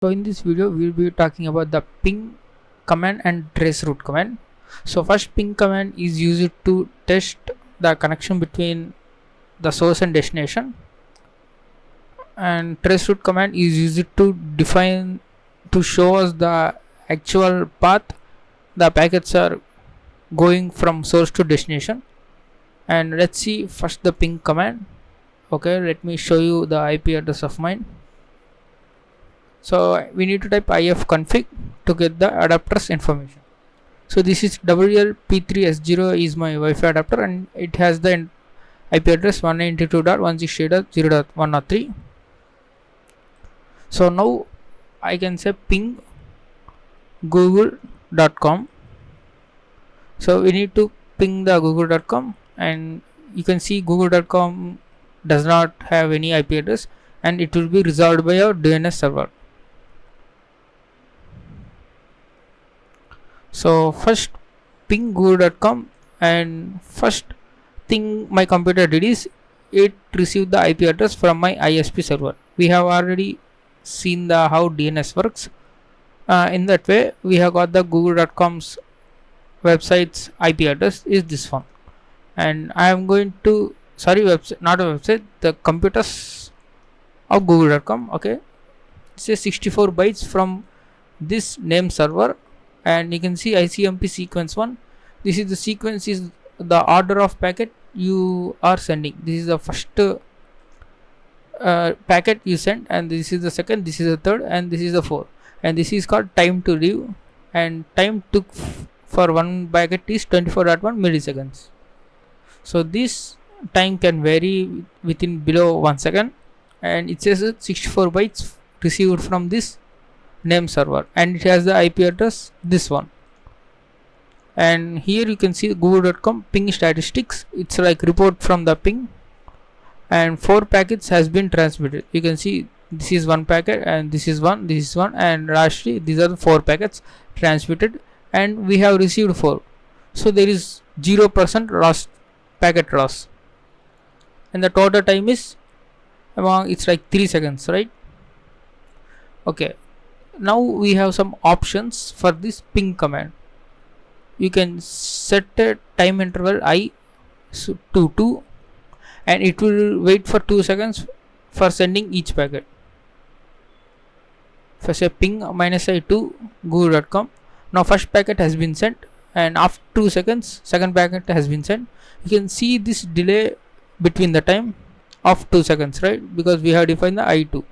So in this video we will be talking about the ping command and traceroute command. So first, ping command is used to test the connection between the source and destination, and traceroute command is used to define to show us the actual path the packets are going from source to destination. And let's see first the ping command. Okay, let me show you the IP address of mine. So we need to type ifconfig to get the adapters information. So this is WLP3S0 is my Wi-Fi adapter, and it has the IP address 192.168.0.103. So now I can say ping google.com. So we need to ping the google.com, and you can see google.com does not have any IP address, and it will be resolved by our DNS server. So first ping google.com, and first thing my computer did is it received the IP address from my ISP server. We have already seen the how DNS works. In that way we have got the google.com's website's IP address is this one, and I am going to website, not a website, the computers of google.com. Okay, it says 64 bytes from this name server, and you can see ICMP sequence 1. This is the sequence, is the order of packet you are sending. This is the first packet you send, and this is the second, this is the third, and this is the fourth, and this is called time to leave, and time took for one packet is 24.1 milliseconds. So this time can vary within below 1 second, and it says 64 bytes received from this name server, and it has the IP address this one. And here you can see google.com ping statistics. It's like report from the ping, and 4 packets has been transmitted. You can see this is one packet, and this is one, this is one, and lastly these are the 4 packets transmitted, and we have received 4. So there is 0% loss, packet loss, and the total time is it's like 3 seconds, right? Okay, now we have some options for this ping command. You can set a time interval I to 2, and it will wait for 2 seconds for sending each packet. For say ping -I to google.com. Now first packet has been sent, and after 2 seconds second packet has been sent. You can see this delay between the time of 2 seconds, right? Because we have defined the I2.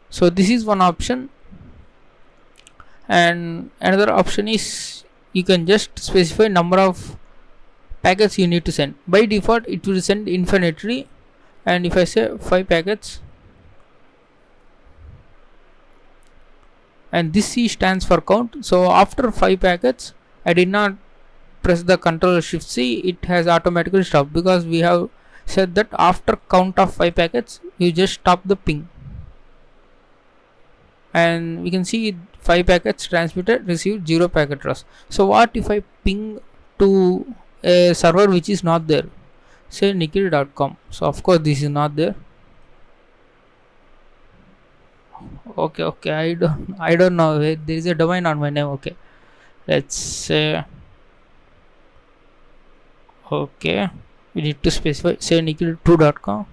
So this is one option, and another option is you can just specify number of packets you need to send. By default it will send infinitely, and if I say 5 packets, and this C stands for count. So after 5 packets I did not press the Ctrl Shift C, it has automatically stopped, because we have said that after count of 5 packets you just stop the ping. And we can see 5 packets transmitted, received, 0 packet loss. So what if I ping to a server which is not there, say nikhil.com? So of course this is not there. Okay, I don't know, there is a domain on my name. Okay, let's say, okay, we need to specify, say nikhil2.com.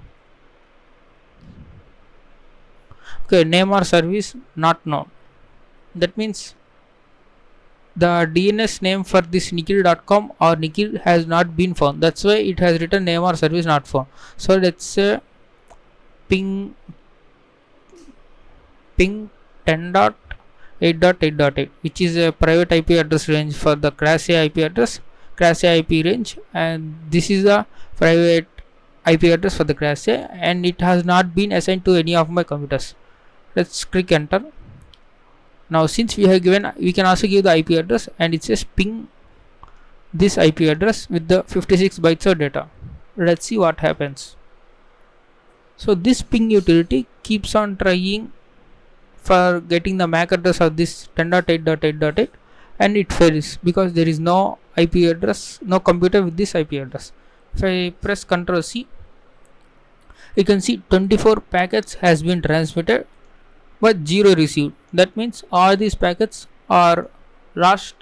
Okay, name or service not known. That means the DNS name for this nikhil.com or nikhil has not been found. That's why it has written name or service not found. So let's say ping 10.8.8.8, which is a private IP address range for the class A IP address, class A IP range, and this is a private IP address for the class A, and it has not been assigned to any of my computers. Let's click enter. Now since we have given, we can also give the IP address, and it says ping this IP address with the 56 bytes of data. Let's see what happens. So this ping utility keeps on trying for getting the MAC address of this 10.8.8.8, and it fails because there is no IP address, no computer with this IP address. If I press Ctrl C, you can see 24 packets has been transmitted, but 0 received. That means all these packets are lost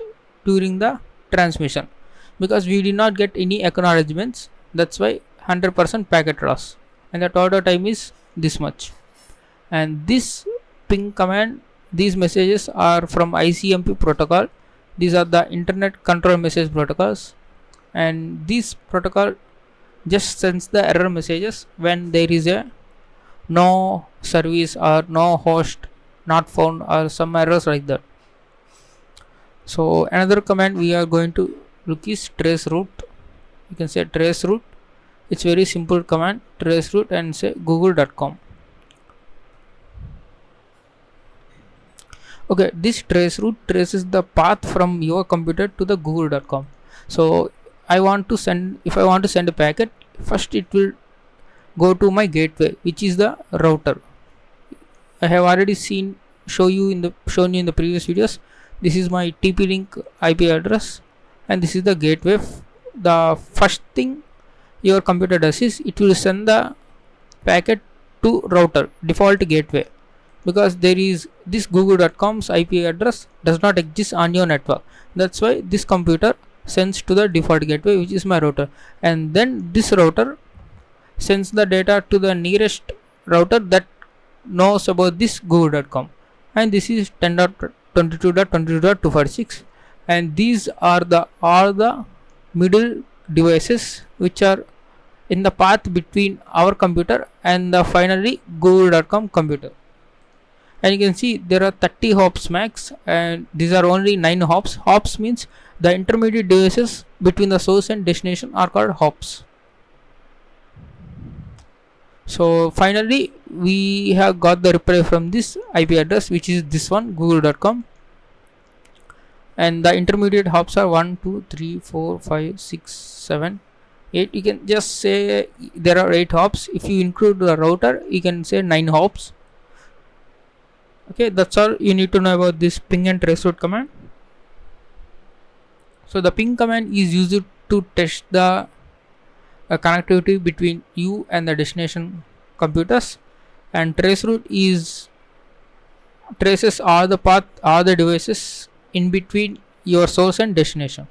during the transmission, because we did not get any acknowledgements. That's why 100% packet loss, and the total time is this much. And this ping command, these messages are from ICMP protocol. These are the internet control message protocols, and this protocol just sends the error messages when there is a no service or no host not found or some errors like that. So another command we are going to look is trace root. You can say trace root. It's very simple command, trace root, and say google.com. Okay, this trace root traces the path from your computer to the google.com. So I want to send, if I want to send a packet, first it will go to my gateway, which is the router. I have already shown you in the previous videos. This is my TP-Link IP address, and this is the gateway. The first thing your computer does is it will send the packet to router, default gateway, because there is this google.com's IP address does not exist on your network. That's why this computer sends to the default gateway, which is my router, and then this router sends the data to the nearest router that knows about this google.com, and this is 10.22.22.246, and these are all the middle devices which are in the path between our computer and the finally google.com computer. And you can see there are 30 hops max, and these are only 9 hops. Hops means the intermediate devices between the source and destination are called hops. So finally we have got the reply from this IP address, which is this one, google.com, and the intermediate hops are 1 2 3 4 5 6 7 8. You can just say there are 8 hops. If you include the router, you can say 9 hops. Okay, that's all you need to know about this ping and trace route command. So the ping command is used to test the connectivity between you and the destination computers, and trace route traces all the path, all the devices in between your source and destination.